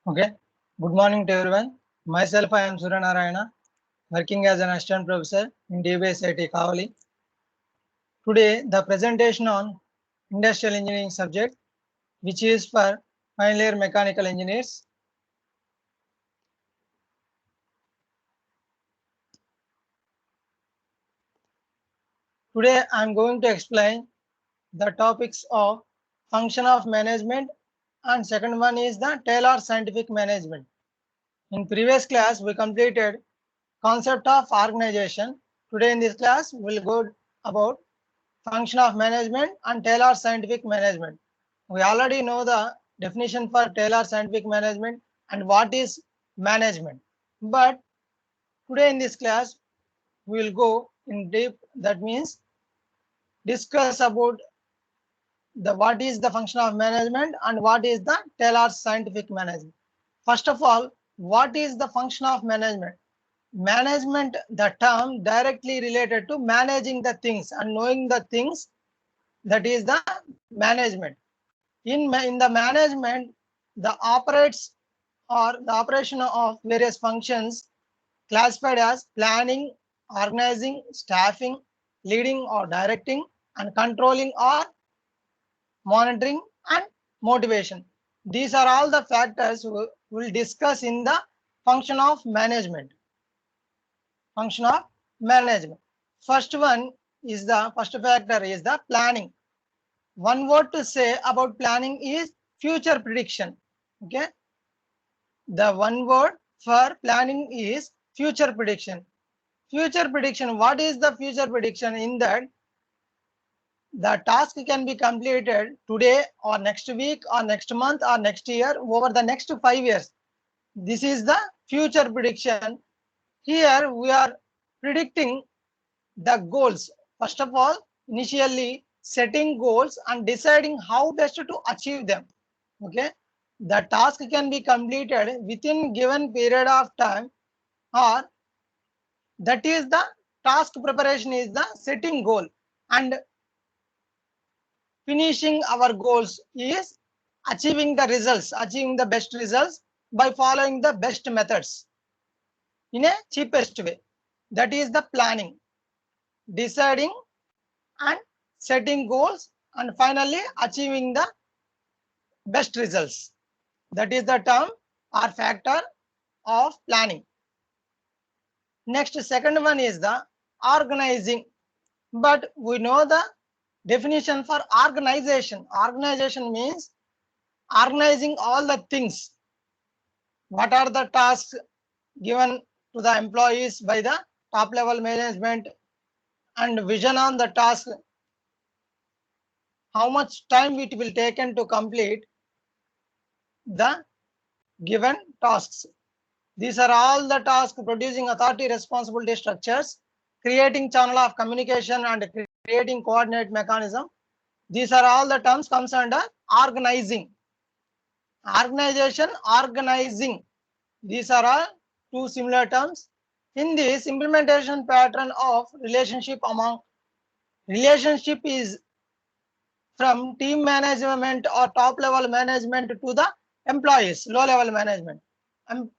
Okay. Good morning to everyone. Myself, I am Surya Narayana, working as an assistant professor in DBS IT Kavali. Today, the presentation on industrial engineering subject, which is for final year mechanical engineers. Today, I am going to explain the topics of function of management, and second one is the Taylor scientific management. In previous class, we completed concept of organization. Today in this class, we'll go about function of management and Taylor scientific management. We already know the definition for Taylor scientific management and what is management. But today in this class, we will go in deep. That means discuss about the what is the function of management and what is the Taylor scientific management. First of all, what is the function of management? Management, the term directly related to managing the things and knowing the things, that is the management. In the management, the operates or the operation of various functions classified as planning, organizing, staffing, leading or directing, and controlling or monitoring and motivation. These are all the factors we will discuss in the function of management. Function of management. First one is the first factor is the planning. One word to say about planning is future prediction. Okay, the one word for planning is future prediction. Future prediction, what is the future prediction? In that, the task can be completed today or next week or next month or next year over the next 5 years. This is the future prediction. Here we are predicting the goals. First of all, initially setting goals and deciding how best to achieve them. Okay, the task can be completed within given period of time, or that is the task preparation is the setting goal, and finishing our goals is achieving the results, achieving the best results by following the best methods in a cheapest way. That is the planning, deciding and setting goals, and finally achieving the best results. That is the term or factor of planning. Next, second one is the organizing. But we know the definition for organization. Organization means organizing all the things. What are the tasks given to the employees by the top level management, and vision on the task, how much time it will taken to complete the given tasks. These are all the tasks: producing authority responsibility structures, creating channel of communication, and creating coordinate mechanism. These are all the terms comes under organizing. Organization, organizing. These are all two similar terms. In this implementation pattern of relationship is from team management or top level management to the employees, low level management,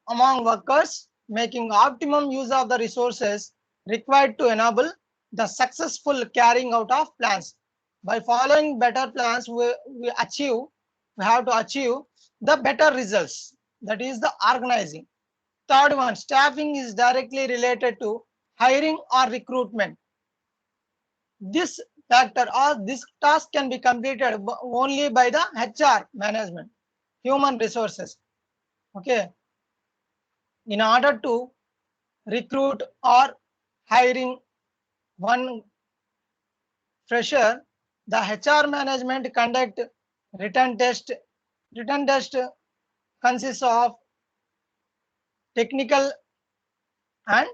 among workers, making optimum use of the resources required to enable the successful carrying out of plans. By following better plans, we have to achieve the better results. That is the organizing. Third one, staffing is directly related to hiring or recruitment. This factor or this task can be completed only by the HR management, human resources. Okay, in order to recruit or hiring one fresher, the HR management conduct written test. Written test consists of technical and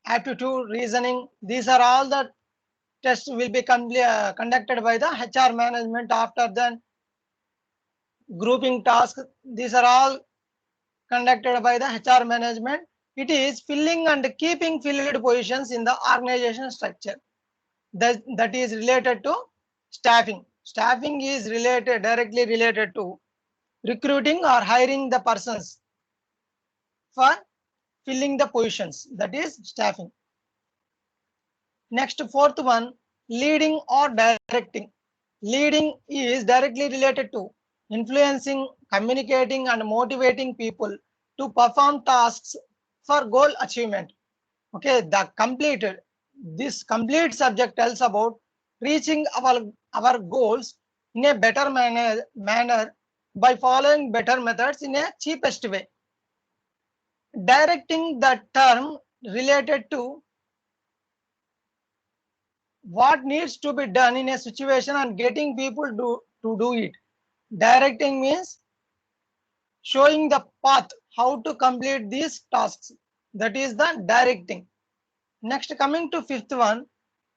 aptitude, reasoning. These are all the tests will be conducted by the HR management. After then, grouping tasks. These are all conducted by the HR management. It is filling and keeping filled positions in the organization structure. That is related to staffing. Staffing is related directly related to recruiting or hiring the persons for filling the positions, that is staffing. Next, fourth one, leading or directing. Leading is directly related to influencing, communicating, and motivating people to perform tasks for goal achievement. Okay, this complete subject tells about reaching our goals in a better manner by following better methods in a cheapest way. Directing, the term related to what needs to be done in a situation and getting people to do it. Directing means showing the path how to complete these tasks. That is the directing. Next, coming to fifth one,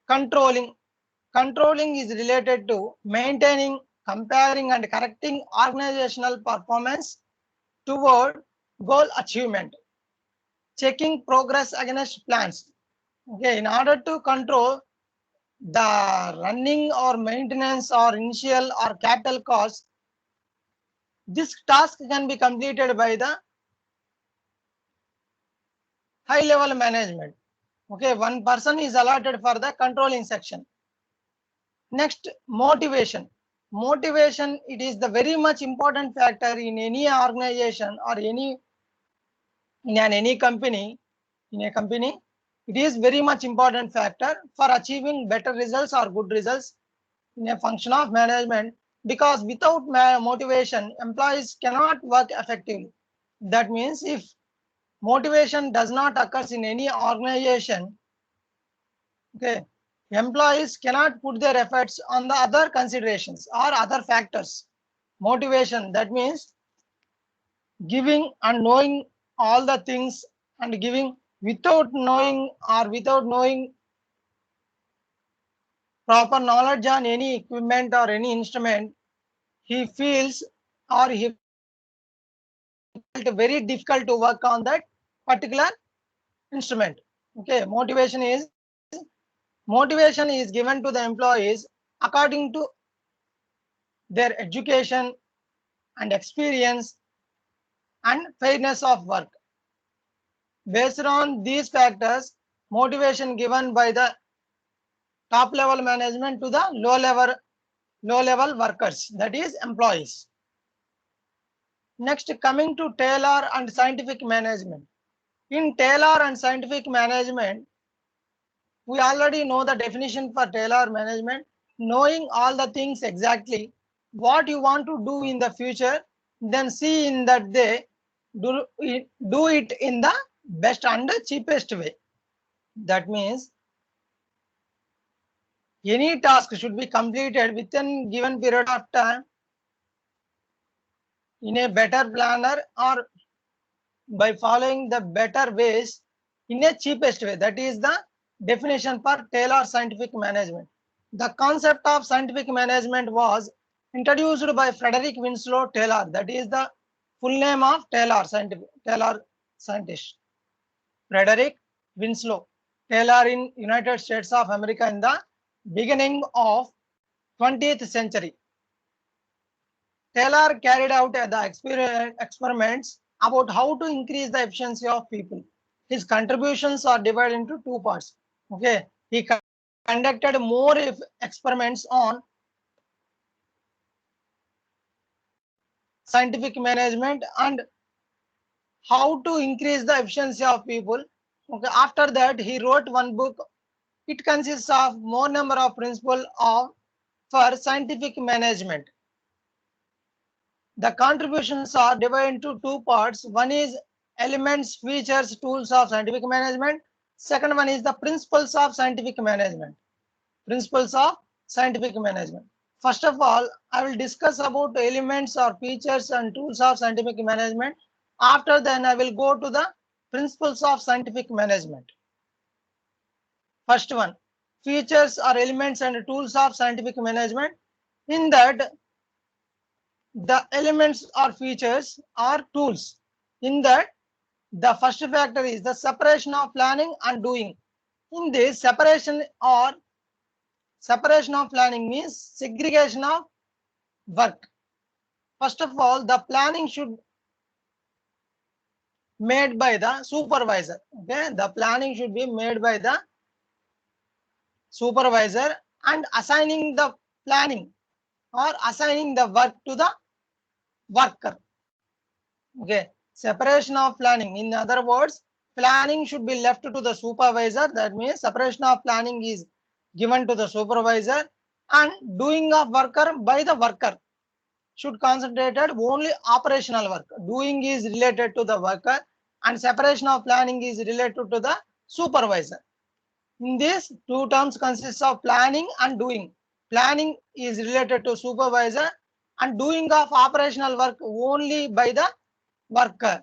controlling. Controlling is related to maintaining, comparing, and correcting organizational performance toward goal achievement. Checking progress against plans. Okay, in order to control the running or maintenance or initial or capital costs, this task can be completed by the high level management. Okay, one person is allotted for the controlling section. Next, motivation. Motivation, it is the very much important factor in any organization or any company. In a company, it is very much important factor for achieving better results or good results in a function of management, because without motivation, employees cannot work effectively. That means if motivation does not occur in any organization, okay, employees cannot put their efforts on the other considerations or other factors. Motivation, that means giving and knowing all the things and giving without knowing or without knowing proper knowledge on any equipment or any instrument, he feels or he felt very difficult to work on that particular instrument. Okay, motivation is given to the employees according to their education and experience and fairness of work. Based on these factors, motivation given by the top level management to the low level workers, that is employees. Next, coming to Taylor and scientific management. In Taylor and scientific management, we already know the definition for Taylor management, knowing all the things exactly what you want to do in the future, then see in that they do it in the best and cheapest way. That means any task should be completed within given period of time in a better planner or by following the better ways in a cheapest way. That is the definition for Taylor scientific management. The concept of scientific management was introduced by Frederick Winslow Taylor. That is the full name of Taylor scientist. Frederick Winslow Taylor in United States of America in the beginning of 20th century. Taylor carried out the experiments about how to increase the efficiency of people. His contributions are divided into two parts. Okay, he conducted more experiments on scientific management and how to increase the efficiency of people. Okay, after that he wrote one book. It consists of more number of principles of for scientific management. The contributions are divided into two parts. One is elements, features, tools of scientific management. Second one is the principles of scientific management. Principles of scientific management. First of all, I will discuss about elements or features and tools of scientific management. After then, I will go to the principles of scientific management. First one, features or elements and tools of scientific management. In that, the elements or features are tools. In that, the first factor is the separation of planning and doing. In this separation of planning means segregation of work. First of all, the planning should made by the supervisor. Okay, the planning should be made by the supervisor and assigning the planning or assigning the work to the worker. Okay, separation of planning. In other words, planning should be left to the supervisor. That means separation of planning is given to the supervisor and doing of worker by the worker should concentrated only operational work. Doing is related to the worker and separation of planning is related to the supervisor. In this, two terms consists of planning and doing. Planning is related to supervisor and doing of operational work only by the worker.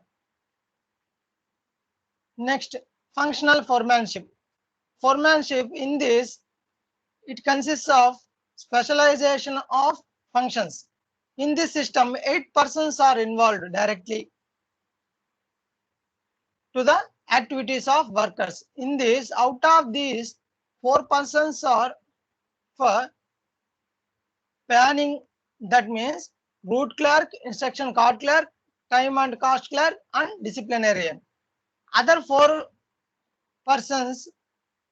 Next, functional foremanship. Foremanship in this, it consists of specialization of functions. In this system, 8 persons are involved directly to the activities of workers. In this, out of these, 4 persons are for planning, that means route clerk, instruction card clerk, time and cost clerk, and disciplinarian. Other 4 persons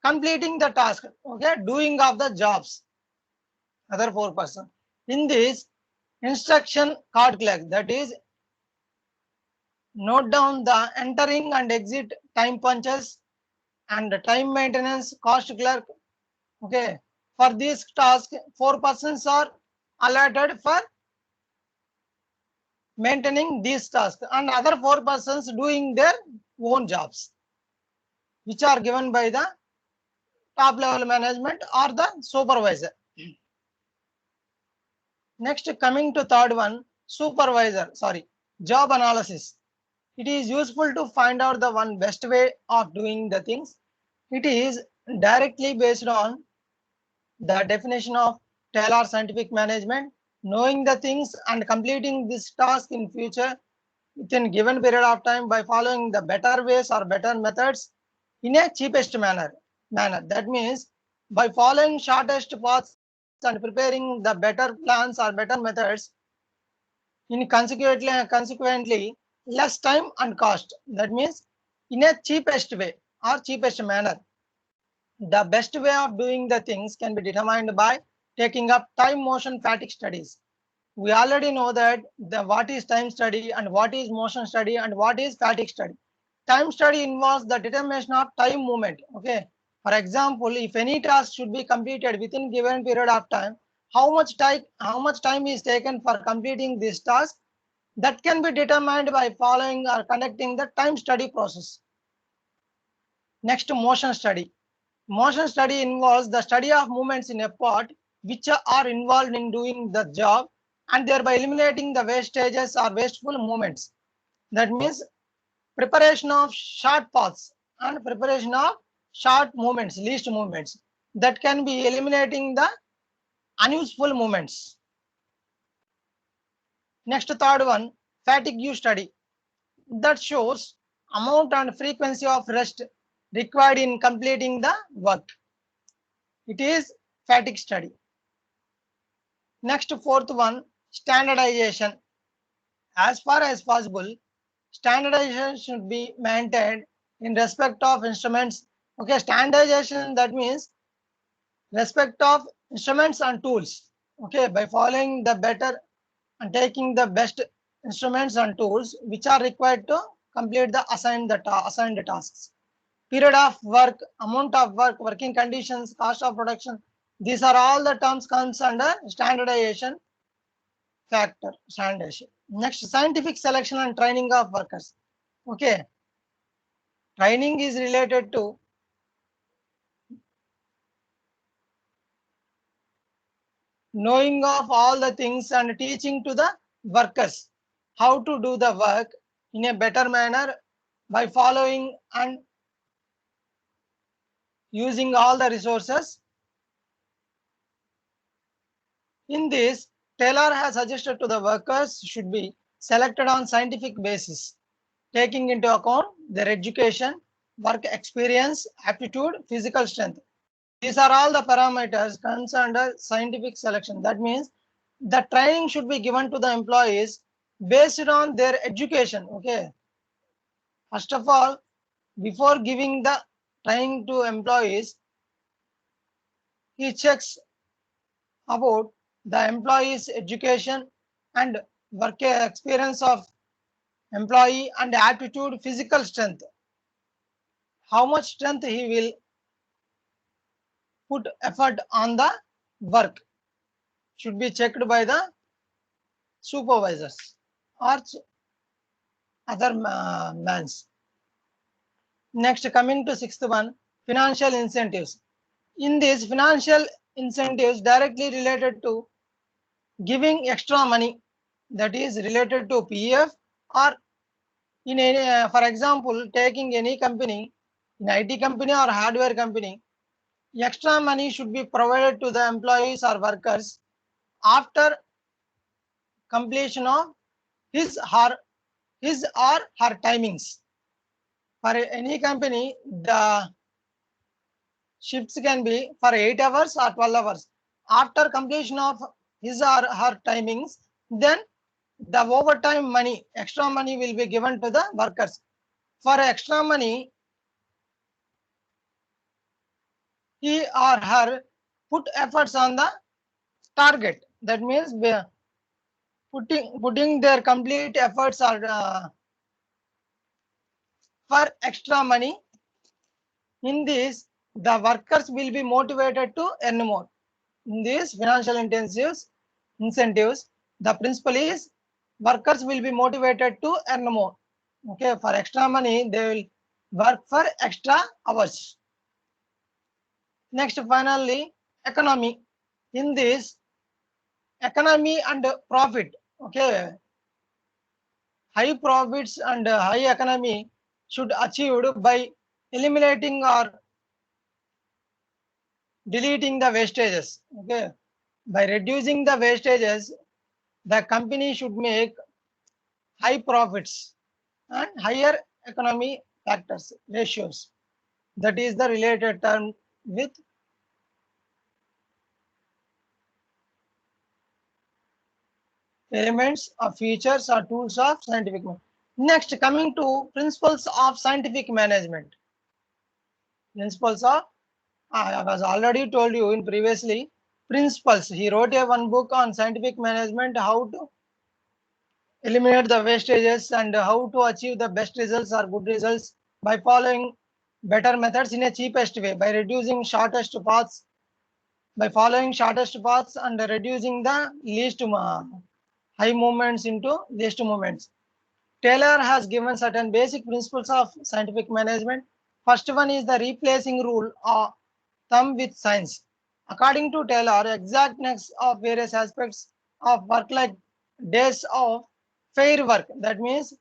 completing the task, okay, doing of the jobs. Other 4 persons. In this, instruction card clerk, that is note down the entering and exit time punches and the time maintenance cost clerk. Okay, for this task, 4 persons are allotted for maintaining these tasks and other 4 persons doing their own jobs, which are given by the top level management or the supervisor. Next, coming to third one, job analysis. It is useful to find out the one best way of doing the things. It is directly based on the definition of Taylor scientific management, knowing the things and completing this task in future within given period of time by following the better ways or better methods in a cheapest manner. That means by following shortest paths and preparing the better plans or better methods in consequently less time and cost. That means in a cheapest way or cheapest manner. The best way of doing the things can be determined by taking up time motion fatigue studies. We already know that what is time study and what is motion study and what is fatigue study. Time study involves the determination of time movement. Okay. For example, if any task should be completed within given period of time, how much time is taken for completing this task, that can be determined by following or conducting the time study process. Next, motion study. Motion study involves the study of movements in a part which are involved in doing the job and thereby eliminating the wastages or wasteful movements. That means preparation of short paths and preparation of short movements, least movements, that can be eliminating the unuseful movements. Next, third one, fatigue study. That shows amount and frequency of rest required in completing the work. It is fatigue study. Next, fourth one, standardization. As far as possible, standardization should be maintained in respect of instruments. Okay, standardization, that means respect of instruments and tools. Okay, by following the better and taking the best instruments and tools which are required to complete the assigned tasks. Period of work, amount of work, working conditions, cost of production. These are all the terms comes under standardization factor, standardization. Next, scientific selection and training of workers. Okay, training is related to knowing of all the things and teaching to the workers how to do the work in a better manner by following and using all the resources. In this, Taylor has suggested to the workers should be selected on scientific basis, taking into account their education, work experience, aptitude, physical strength. These are all the parameters concerned under scientific selection. That means the training should be given to the employees based on their education. Okay, first of all, before giving the training to employees, he checks about the employee's education and work experience of employee and aptitude, physical strength, how much strength he will put effort on the work should be checked by the supervisors or other mans. Next, coming to sixth one, financial incentives. In this, financial incentives directly related to giving extra money, that is related to PF, or in any, for example, taking any company, in IT company or hardware company, extra money should be provided to the employees or workers after completion of his or her timings. For any company, the shifts can be for 8 hours or 12 hours. After completion of his or her timings, then the overtime money, extra money will be given to the workers. For extra money, he or her put efforts on the target. That means putting their complete efforts are for extra money. In this, the workers will be motivated to earn more. In these financial incentives, the principle is workers will be motivated to earn more. Okay, for extra money, they will work for extra hours. Next, finally, economy. In this, economy and profit. Okay, high profits and high economy should achieved by eliminating or deleting the wastages. Okay, by reducing the wastages, the company should make high profits and higher economy factors ratios. That is the related term with elements of features or tools of scientific management. Next, coming to principles of scientific management. Principles of, I was already told you in previously, principles. He wrote a one book on scientific management, how to eliminate the wastages and how to achieve the best results or good results by following better methods in a cheapest way, by reducing shortest paths, by following shortest paths and reducing the least high movements into least movements. Taylor has given certain basic principles of scientific management. First one is the replacing rule of thumb with science. According to Taylor, exactness of various aspects of work like days of fair work, that means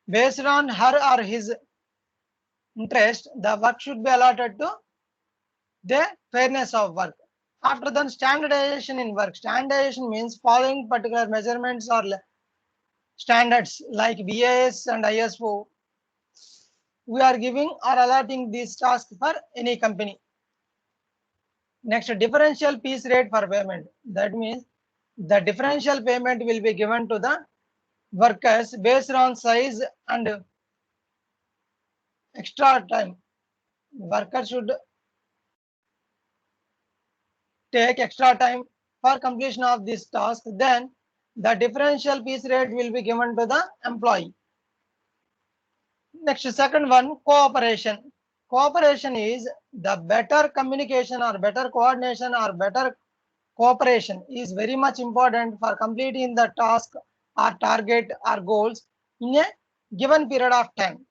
based on her or his interest, the work should be allotted to the fairness of work. After that, standardization in work. Standardization means following particular measurements or standards like BIS and ISO. We are giving or allotting these tasks for any company. Next, differential piece rate for payment. That means the differential payment will be given to the workers based on size and extra time. Workers should take extra time for completion of this task. Then the differential piece rate will be given to the employee. Next, second one, cooperation. Cooperation is the better communication or better coordination or better cooperation is very much important for completing the task or target or goals in a given period of time.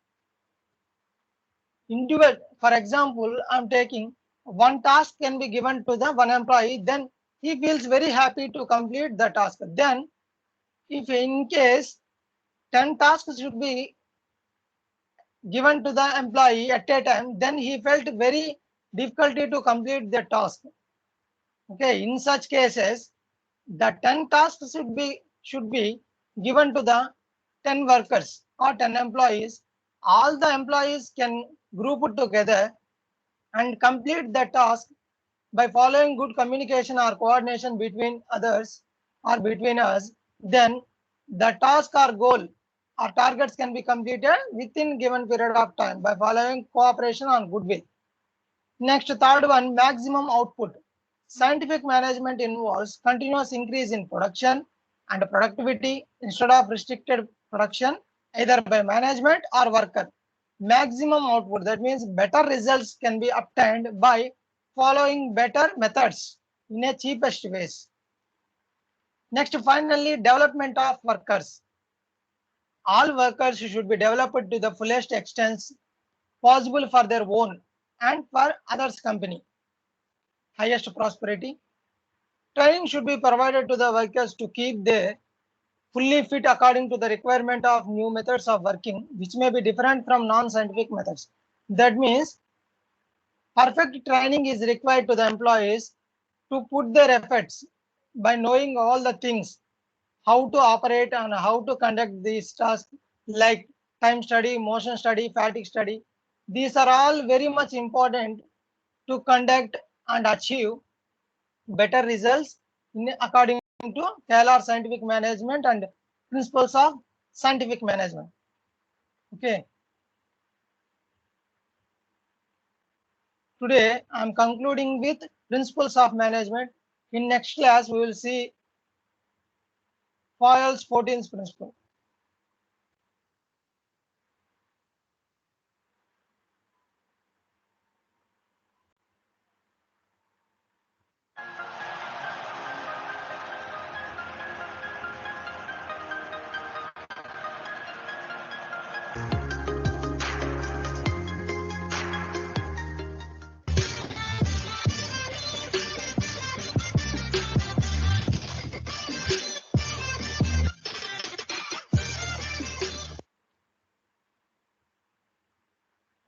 Individual, for example, I'm taking one task can be given to the one employee, then he feels very happy to complete the task. Then, if in case 10 tasks should be given to the employee at a time, then he felt very difficulty to complete the task. Okay, in such cases, the 10 tasks should be given to the 10 workers or 10 employees. All the employees can group it together and complete the task by following good communication or coordination between others or between us, then the task or goal or targets can be completed within given period of time by following cooperation and goodwill. Next, third one, maximum output. Scientific management involves continuous increase in production and productivity instead of restricted production either by management or worker. Maximum output, that means better results can be obtained by following better methods in a cheapest ways. Next, finally, development of workers. All workers should be developed to the fullest extent possible for their own and for others' company. Highest prosperity. Training should be provided to the workers to keep them fully fit according to the requirement of new methods of working, which may be different from non-scientific methods. That means perfect training is required to the employees to put their efforts by knowing all the things, how to operate and how to conduct these tasks like time study, motion study, fatigue study. These are all very much important to conduct and achieve better results according to Taylor scientific management and principles of scientific management. Okay. Today I am concluding with principles of management. In next class we will see Foyle's 14th principle.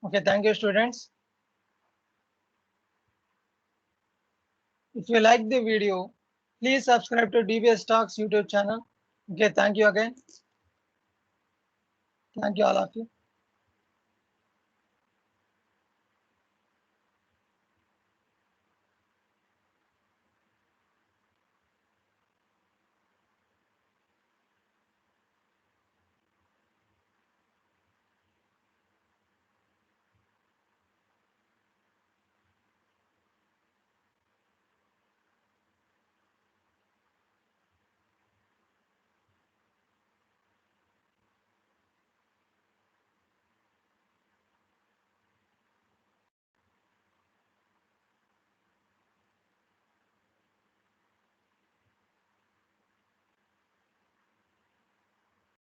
Okay, thank you students. If you like the video, please subscribe to DBS Talks YouTube channel. Okay, thank you again. Thank you all of you.